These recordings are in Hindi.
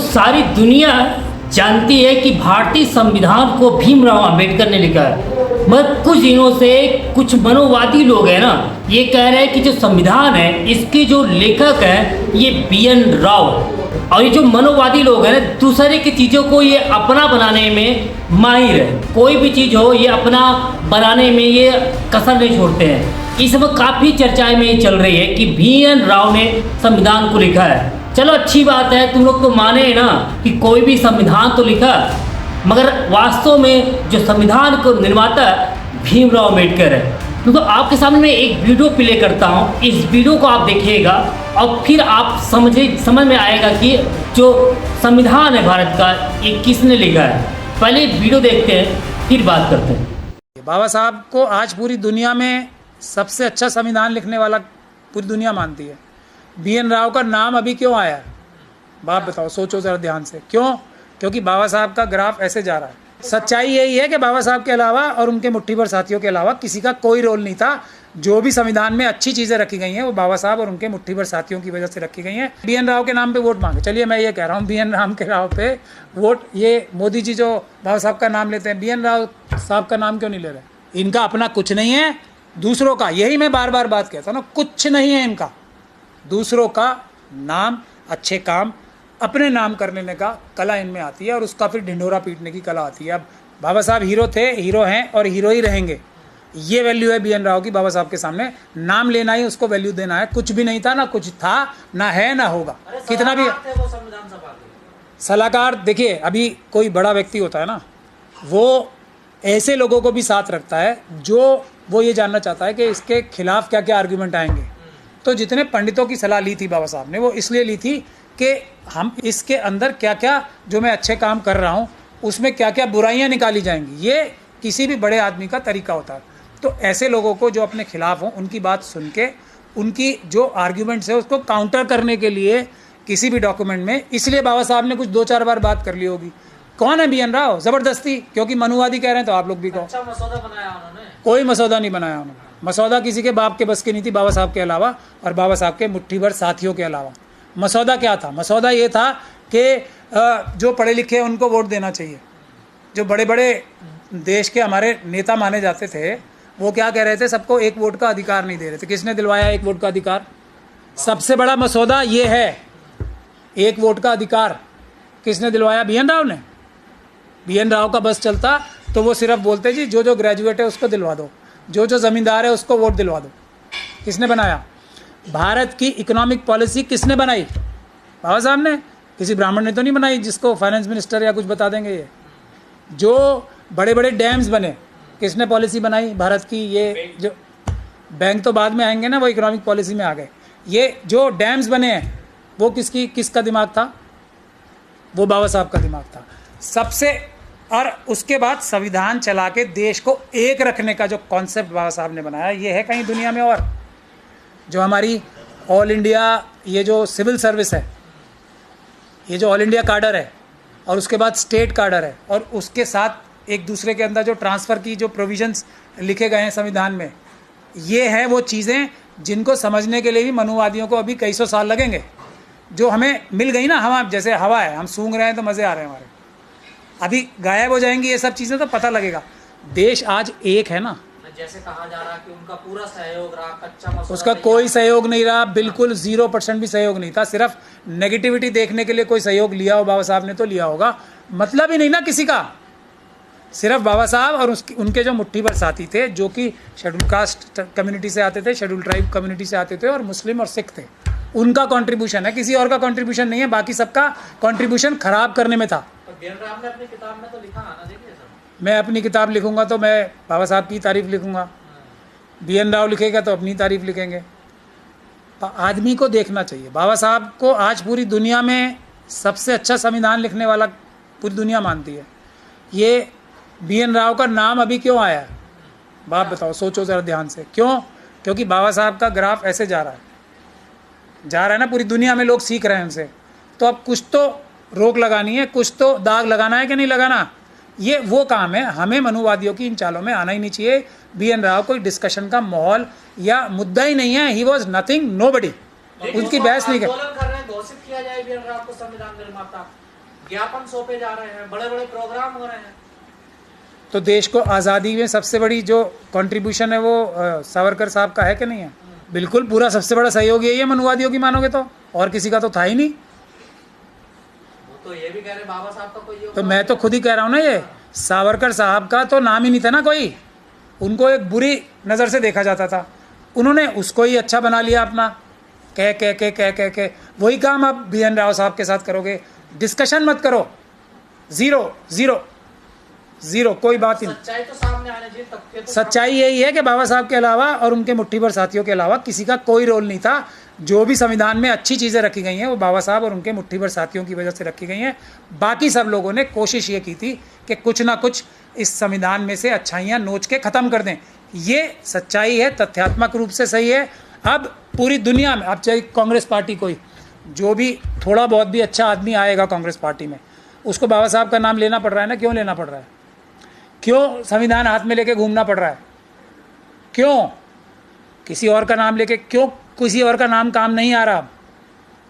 सारी दुनिया जानती है कि भारतीय संविधान को भीमराव अंबेडकर ने लिखा है, मगर कुछ दिनों से कुछ मनोवादी लोग हैं ना, ये कह रहे हैं कि जो संविधान है इसके जो लेखक हैं ये BN राव, और ये जो मनोवादी लोग हैं ना, दूसरे की चीज़ों को ये अपना बनाने में माहिर है। कोई भी चीज़ हो ये अपना बनाने में ये कसर नहीं छोड़ते हैं। इस वक्त काफ़ी चर्चाएं में ये चल रही है कि BN राव ने संविधान को लिखा है। चलो अच्छी बात है, तुम लोग तो माने ना कि कोई भी संविधान तो लिखा, मगर वास्तव में जो संविधान को निर्माता भीमराव अम्बेडकर है। तो आपके सामने मैं एक वीडियो प्ले करता हूँ, इस वीडियो को आप देखिएगा और फिर आप समझ में आएगा कि जो संविधान है भारत का ये किसने लिखा है। पहले वीडियो देखते हैं फिर बात करते हैं। बाबा साहब को आज पूरी दुनिया में सबसे अच्छा संविधान लिखने वाला पूरी दुनिया मानती है। BN राव का नाम अभी क्यों आया है? बाप बताओ, सोचो ज़रा ध्यान से। क्यों? क्योंकि बाबा साहब का ग्राफ ऐसे जा रहा है। सच्चाई यही है कि बाबा साहब के अलावा और उनके मुट्ठी भर साथियों के अलावा किसी का कोई रोल नहीं था। जो भी संविधान में अच्छी चीज़ें रखी गई हैं वो बाबा साहब और उनके मुट्ठी भर साथियों की वजह से रखी गई हैं। BN राव के नाम पे वोट मांगे। चलिए मैं ये कह रहा हूँ, BN राव पे वोट, ये मोदी जी जो बाबा साहब का नाम लेते हैं, BN राव साहब का नाम क्यों नहीं ले रहे? इनका अपना कुछ नहीं है, दूसरों का। यही मैं बार बार बात कहता हूँ ना, कुछ नहीं है इनका। दूसरों का नाम, अच्छे काम अपने नाम कर लेने का कला इनमें आती है और उसका फिर ढिंढोरा पीटने की कला आती है। अब बाबा साहब हीरो थे, हीरो हैं और हीरो ही रहेंगे। ये वैल्यू है BN राव की बाबा साहब के सामने। नाम लेना ही उसको वैल्यू देना है। कुछ भी नहीं था, ना कुछ था, ना है, ना होगा। कितना भी सलाहकार, देखिए अभी कोई बड़ा व्यक्ति होता है ना, वो ऐसे लोगों को भी साथ रखता है जो वो ये जानना चाहता है कि इसके खिलाफ क्या क्या आर्ग्यूमेंट आएंगे। तो जितने पंडितों की सलाह ली थी बाबा साहब ने, वो इसलिए ली थी कि हम इसके अंदर क्या क्या, जो मैं अच्छे काम कर रहा हूँ उसमें क्या क्या बुराइयाँ निकाली जाएंगी। ये किसी भी बड़े आदमी का तरीका होता है। तो ऐसे लोगों को जो अपने खिलाफ हों उनकी बात सुन के उनकी जो आर्ग्यूमेंट्स है उसको काउंटर करने के लिए किसी भी डॉक्यूमेंट में, इसलिए बाबा साहब ने कुछ 2-4 बार बात कर ली होगी। कौन है BN राव? ज़बरदस्ती, क्योंकि मनुवादी कह रहे हैं तो आप लोग भी कहो। अच्छा मसौदा बनाया उन्होंने? कोई मसौदा नहीं बनाया उन्होंने। मसौदा किसी के बाप के बस की नहीं थी, बाबा साहब के अलावा और बाबा साहब के मुट्ठी भर साथियों के अलावा। मसौदा क्या था? मसौदा ये था कि जो पढ़े लिखे हैं उनको वोट देना चाहिए। जो बड़े बड़े देश के हमारे नेता माने जाते थे वो क्या कह रहे थे? सबको एक वोट का अधिकार नहीं दे रहे थे। किसने दिलवाया एक वोट का अधिकार? सबसे बड़ा मसौदा ये है, एक वोट का अधिकार किसने दिलवाया? BN राव ने। BN राव का बस चलता तो वो सिर्फ बोलते जी जो जो ग्रेजुएट है उसको दिलवा दो, जो जो ज़मींदार है उसको वोट दिलवा दो। किसने बनाया? भारत की इकोनॉमिक पॉलिसी किसने बनाई? बाबा साहब ने। किसी ब्राह्मण ने तो नहीं बनाई जिसको फाइनेंस मिनिस्टर या कुछ बता देंगे। ये जो बड़े बड़े डैम्स बने, किसने पॉलिसी बनाई भारत की? ये जो बैंक तो बाद में आएंगे ना, वो इकोनॉमिक पॉलिसी में आ गए। ये जो डैम्स बने हैं वो किसका दिमाग था? वो बाबा साहब का दिमाग था सबसे। और उसके बाद संविधान चला के देश को एक रखने का जो कॉन्सेप्ट बाबा साहब ने बनाया, ये है कहीं दुनिया में? और जो हमारी ऑल इंडिया ये जो सिविल सर्विस है, ये जो ऑल इंडिया कार्डर है और उसके बाद स्टेट कार्डर है और उसके साथ एक दूसरे के अंदर जो ट्रांसफ़र की जो प्रोविजंस लिखे गए हैं संविधान में, ये हैं वो चीज़ें जिनको समझने के लिए भी मनुवादियों को अभी कई सौ साल लगेंगे। जो हमें मिल गई ना हवा, जैसे हवा है, हम सूंघ रहे हैं तो मज़े आ रहे हैं हमारे, अभी गायब हो जाएंगी ये सब चीज़ें तो पता लगेगा। देश आज एक है ना। जैसे कहा जा रहा कि उनका पूरा सहयोग रहा, कच्चा मसौदा उसका कोई सहयोग नहीं रहा, बिल्कुल 0% भी सहयोग नहीं था। सिर्फ नेगेटिविटी देखने के लिए कोई सहयोग लिया हो बाबा साहब ने तो लिया होगा, मतलब ही नहीं ना किसी का। सिर्फ बाबा साहब और उनके जो मुट्ठी भर साथी थे, जो कि शेड्यूल कास्ट कम्युनिटी से आते थे, शेड्यूल ट्राइब कम्युनिटी से आते थे और मुस्लिम और सिख थे, उनका कॉन्ट्रीब्यूशन है। किसी और का कॉन्ट्रीब्यूशन नहीं है। बाकी सबका कॉन्ट्रीब्यूशन खराब करने में था। BN राव ने अपनी किताब में तो लिखा है ना, देखिए सर। मैं अपनी किताब लिखूंगा तो मैं बाबा साहब की तारीफ लिखूंगा, BN राव लिखेगा तो अपनी तारीफ लिखेंगे। आदमी को देखना चाहिए। बाबा साहब को आज पूरी दुनिया में सबसे अच्छा संविधान लिखने वाला पूरी दुनिया मानती है। ये BN राव का नाम अभी क्यों आया है? बाप बताओ, सोचो ज़रा ध्यान से। क्यों? क्योंकि बाबा साहब का ग्राफ ऐसे जा रहा है ना, पूरी दुनिया में लोग सीख रहे हैं उनसे। तो अब कुछ तो रोक लगानी है, कुछ तो दाग लगाना है कि नहीं लगाना। ये वो काम है। हमें मनुवादियों की इन चालों में आना ही नहीं चाहिए। BN राव कोई डिस्कशन का माहौल या मुद्दा ही नहीं है। He was nothing, nobody. उनकी बहस नहीं कर घोषित किया जाए बी एन राव को संविधान निर्माता, ज्ञापन सौंपे जा रहे हैं, बड़े बड़े प्रोग्राम हो रहे हैं। तो देश को आज़ादी में सबसे बड़ी जो कंट्रीब्यूशन है वो सावरकर साहब का है कि नहीं है? बिल्कुल, पूरा सबसे बड़ा सहयोग यही है मनुवादियों की मानोगे तो, और किसी का तो था ही नहीं। वो तो ये भी कह रहे बाबा साहब का कोई तो योगदान मैं तो खुद ही कह रहा हूँ ना, ये सावरकर साहब का तो नाम ही नहीं था ना कोई, उनको एक बुरी नज़र से देखा जाता था, उन्होंने उसको ही अच्छा बना लिया अपना, कह वही काम आप बी एन राव साहब के साथ करोगे। डिस्कशन मत करो, ज़ीरो ज़ीरो ज़ीरो, कोई बात ही नहीं। सच्चाई तो सामने आने चाहिए, तथ्य तो सच्चाई यही है कि बाबा साहब के अलावा और उनके मुट्ठी भर साथियों के अलावा किसी का कोई रोल नहीं था। जो भी संविधान में अच्छी चीज़ें रखी गई हैं वो बाबा साहब और उनके मुट्ठी भर साथियों की वजह से रखी गई हैं। बाकी सब लोगों ने कोशिश ये की थी कि कुछ ना कुछ इस संविधान में से अच्छाइयाँ नोच के ख़त्म कर दें। ये सच्चाई है, तथ्यात्मक रूप से सही है। अब पूरी दुनिया में, अब चाहे कांग्रेस पार्टी कोई जो भी थोड़ा बहुत भी अच्छा आदमी आएगा कांग्रेस पार्टी में, उसको बाबा साहब का नाम लेना पड़ रहा है ना। क्यों लेना पड़ रहा है? क्यों संविधान हाथ में लेके घूमना पड़ रहा है? क्यों किसी और का नाम लेके, क्यों किसी और का नाम काम नहीं आ रहा? अब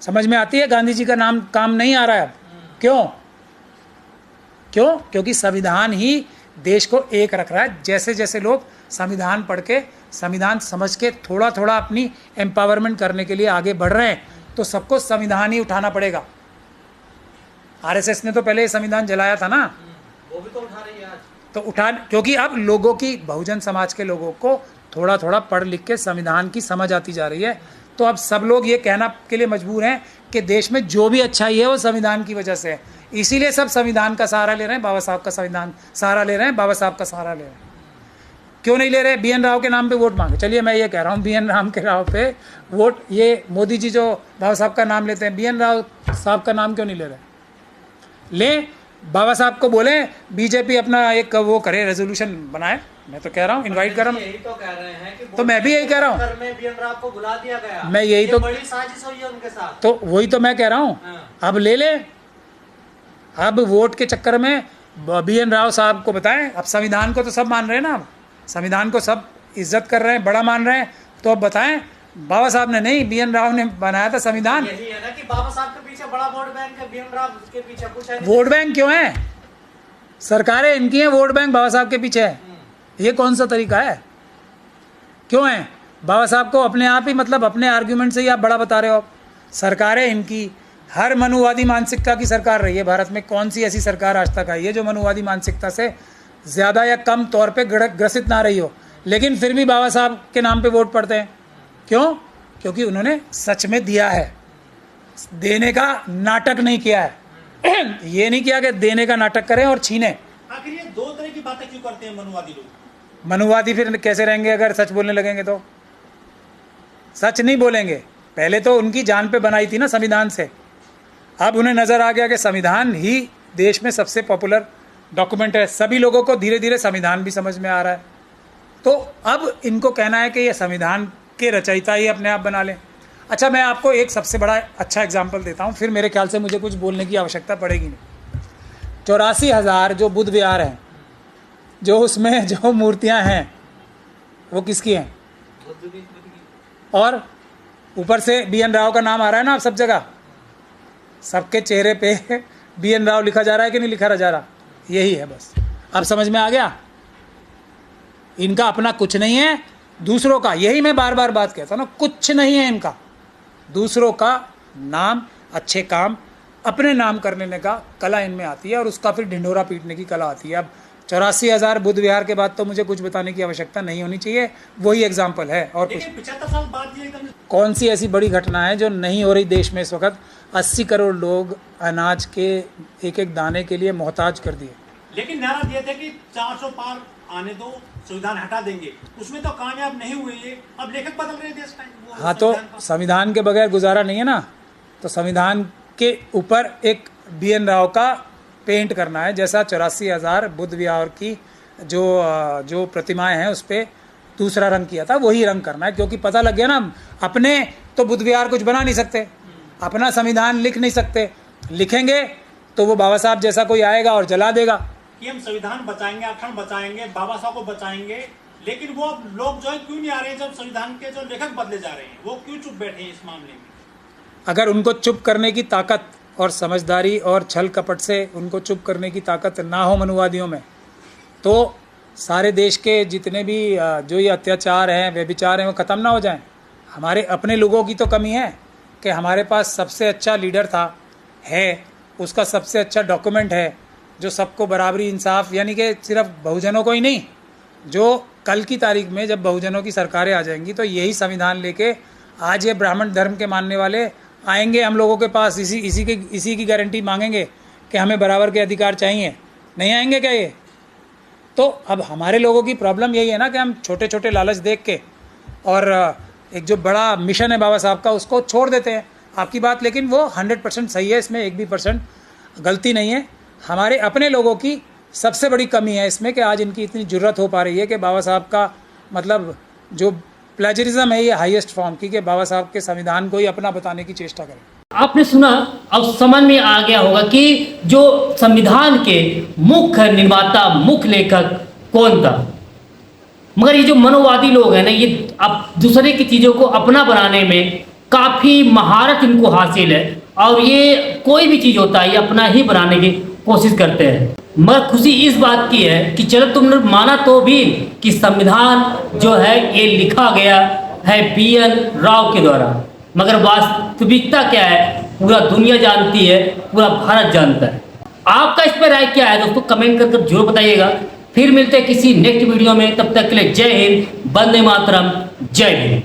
समझ में आती है, गांधी जी का नाम काम नहीं आ रहा है अब। क्यों? क्यों? क्योंकि संविधान ही देश को एक रख रहा है। जैसे जैसे लोग संविधान पढ़ के, संविधान समझ के थोड़ा थोड़ा अपनी एम्पावरमेंट करने के लिए आगे बढ़ रहे हैं, तो सबको संविधान ही उठाना पड़ेगा। आरएसएस ने तो पहले ये संविधान जलाया था ना, वो भी तो उठा रही है आज। तो उठा, क्योंकि अब लोगों की, बहुजन समाज के लोगों को थोड़ा थोड़ा पढ़ लिख के संविधान की समझ आती जा रही है। तो अब सब लोग ये कहना के लिए मजबूर हैं कि देश में जो भी अच्छाई है वो संविधान की वजह से है। इसीलिए सब संविधान का सहारा ले रहे हैं, बाबा साहब का संविधान सहारा ले रहे हैं, बाबा साहब का सहारा ले रहे हैं। क्यों नहीं ले रहे? बी एन राव के नाम पे वोट मांगे। चलिए मैं ये कह रहा हूँ, बी एन राव के राव पे वोट, ये मोदी जी जो बाबा साहब का नाम लेते हैं, बी एन राव साहब का नाम क्यों नहीं ले रहे? ले, बाबा साहब को बोले बीजेपी अपना एक वो करे, रेजोल्यूशन बनाए। मैं तो कह रहा हूँ, इनवाइट कर रहा हूँ। यही तो कह रहे हैं कि तो मैं भी यही कह रहा हूँ, घर में बी एन राव को बुला दिया गया। मैं यही ये तो, बड़ी साजिश हुई है उनके साथ। तो वही तो मैं कह रहा हूँ। हाँ। अब ले ले, अब वोट के चक्कर में बी एन राव साहब को बताएं। अब संविधान को तो सब मान रहे हैं ना, अब संविधान को सब इज्जत कर रहे हैं, बड़ा मान रहे हैं, तो अब बताएं। बाबा साहब ने नहीं, बी एन राव ने बनाया था संविधान। यही है ना कि बाबा साहब के पीछे बड़ा वोट बैंक है, बी एन राव के पीछे कुछ है नहीं। वोट बैंक क्यों है? सरकारें इनकी हैं, वोट बैंक बाबा साहब के पीछे है। ये कौन सा तरीका है? क्यों है? बाबा साहब को अपने आप ही, मतलब अपने आर्ग्यूमेंट से ही आप बड़ा बता रहे हो। सरकारें इनकी, हर मनुवादी मानसिकता की सरकार रही है भारत में। कौन सी ऐसी सरकार आज तक आई है जो मनुवादी मानसिकता से ज़्यादा या कम तौर पे ग्रसित ना रही हो? लेकिन फिर भी बाबा साहब के नाम पे वोट पड़ते हैं। क्यों? क्योंकि उन्होंने सच में दिया है, देने का नाटक नहीं किया है। ये नहीं किया कि देने का नाटक करें और छीने। आखिर ये दो तरह की बातें क्यों करते हैं मनुवादी लोग? मनुवादी फिर कैसे रहेंगे अगर सच बोलने लगेंगे? तो सच नहीं बोलेंगे। पहले तो उनकी जान पे बनाई थी ना संविधान से, अब उन्हें नज़र आ गया कि संविधान ही देश में सबसे पॉपुलर डॉक्यूमेंट है। सभी लोगों को धीरे धीरे संविधान भी समझ में आ रहा है। तो अब इनको कहना है कि ये संविधान के रचयिता ही अपने आप बना लें। अच्छा, मैं आपको एक सबसे बड़ा अच्छा एग्जाम्पल देता हूँ, फिर मेरे ख्याल से मुझे कुछ बोलने की आवश्यकता पड़ेगी नहीं। 84,000 जो बुद्ध विहार हैं, जो उसमें जो मूर्तियाँ हैं वो किसकी हैं? और ऊपर से बी एन राव का नाम आ रहा है ना अब सब जगह, सबके चेहरे पे बी एन राव लिखा जा रहा है कि नहीं लिखा जा रहा? यही है बस। अब समझ में आ गया? इनका अपना कुछ नहीं है, दूसरों का। यही मैं बार बार बात कहता हूँ ना, कुछ नहीं है इनका। दूसरों का नाम, अच्छे काम अपने नाम कर लेने का कला इनमें आती है, और उसका फिर ढिंढोरा पीटने की कला आती है। अब 84,000 बुद्ध विहार के बाद तो मुझे कुछ बताने की आवश्यकता नहीं होनी चाहिए, वही एग्जाम्पल है। और कुछ 75 साल बाद ये एकदम कौन सी ऐसी बड़ी घटना है जो नहीं हो रही देश में इस वक्त? 80 करोड़ लोग अनाज के एक एक दाने के लिए मोहताज कर दिए। लेकिन नारा दिए थे कि 400 पार आने दो, संविधान हटा देंगे, उसमें तो कामयाब नहीं हुए ये। अब लेखक बदल रहे देश का। हाँ, तो संविधान के बगैर गुजारा नहीं है ना। तो संविधान के ऊपर एक बी एन राव का पेंट करना है, जैसा 84,000 बुद्ध विहार की जो प्रतिमाएं हैं उस पर दूसरा रंग किया था, वही रंग करना है। क्योंकि पता लग गया ना, अपने तो बुद्ध विहार कुछ बना नहीं सकते, अपना संविधान लिख नहीं सकते। लिखेंगे तो वो बाबा साहब जैसा कोई आएगा और जला देगा कि हम संविधान बचाएंगे, आरक्षण बचाएंगे, बाबा साहब को बचाएंगे। लेकिन वो अब लोग जो है क्यों नहीं आ रहे? जब संविधान के जो लेखक बदले जा रहे हैं, वो क्यों चुप बैठे हैं इस मामले में? अगर उनको चुप करने की ताकत और समझदारी और छल कपट से उनको चुप करने की ताकत ना हो मनुवादियों में, तो सारे देश के जितने भी जो ये अत्याचार हैं, व्यभिचार हैं, वो ख़त्म ना हो जाएं। हमारे अपने लोगों की तो कमी है कि हमारे पास सबसे अच्छा लीडर था, है, उसका सबसे अच्छा डॉक्यूमेंट है जो सबको बराबरी, इंसाफ, यानी कि सिर्फ बहुजनों को ही नहीं, जो कल की तारीख में जब बहुजनों की सरकारें आ जाएंगी तो यही संविधान लेके आज ये ब्राह्मण धर्म के मानने वाले आएंगे हम लोगों के पास, इसी की गारंटी मांगेंगे कि हमें बराबर के अधिकार चाहिए। नहीं आएंगे क्या ये? तो अब हमारे लोगों की प्रॉब्लम यही है ना कि हम छोटे छोटे लालच देख के और एक जो बड़ा मिशन है बाबा साहब का उसको छोड़ देते हैं। आपकी बात लेकिन वो 100% सही है, इसमें एक भी परसेंट गलती नहीं है। हमारे अपने लोगों की सबसे बड़ी कमी है इसमें कि आज इनकी इतनी जुर्रत हो पा रही है कि बाबा साहब का मतलब जो प्लेजरिज्म है ये हाईएस्ट फॉर्म की, कि बाबा साहब के संविधान को ही अपना बताने की चेष्टा करें। आपने सुना, अब समझ में आ गया होगा कि जो संविधान के मुख्य निर्माता, मुख्य लेखक कौन था। मगर ये जो मनोवादी लोग हैं ना, ये अब दूसरे की चीज़ों को अपना बनाने में काफ़ी महारत इनको हासिल है और ये कोई भी चीज़ होता है ये अपना ही बनाने की कोशिश करते हैं। मगर खुशी इस बात की है कि चलो तुमने माना तो भी कि संविधान जो है ये लिखा गया है BN राव के द्वारा, मगर वास्तविकता क्या है पूरा दुनिया जानती है, पूरा भारत जानता है। आपका इस पर राय क्या है दोस्तों, कमेंट कर जरूर बताइएगा। फिर मिलते हैं किसी नेक्स्ट वीडियो में, तब तक के लिए जय हिंद, वंदे मातरम, जय हिंद।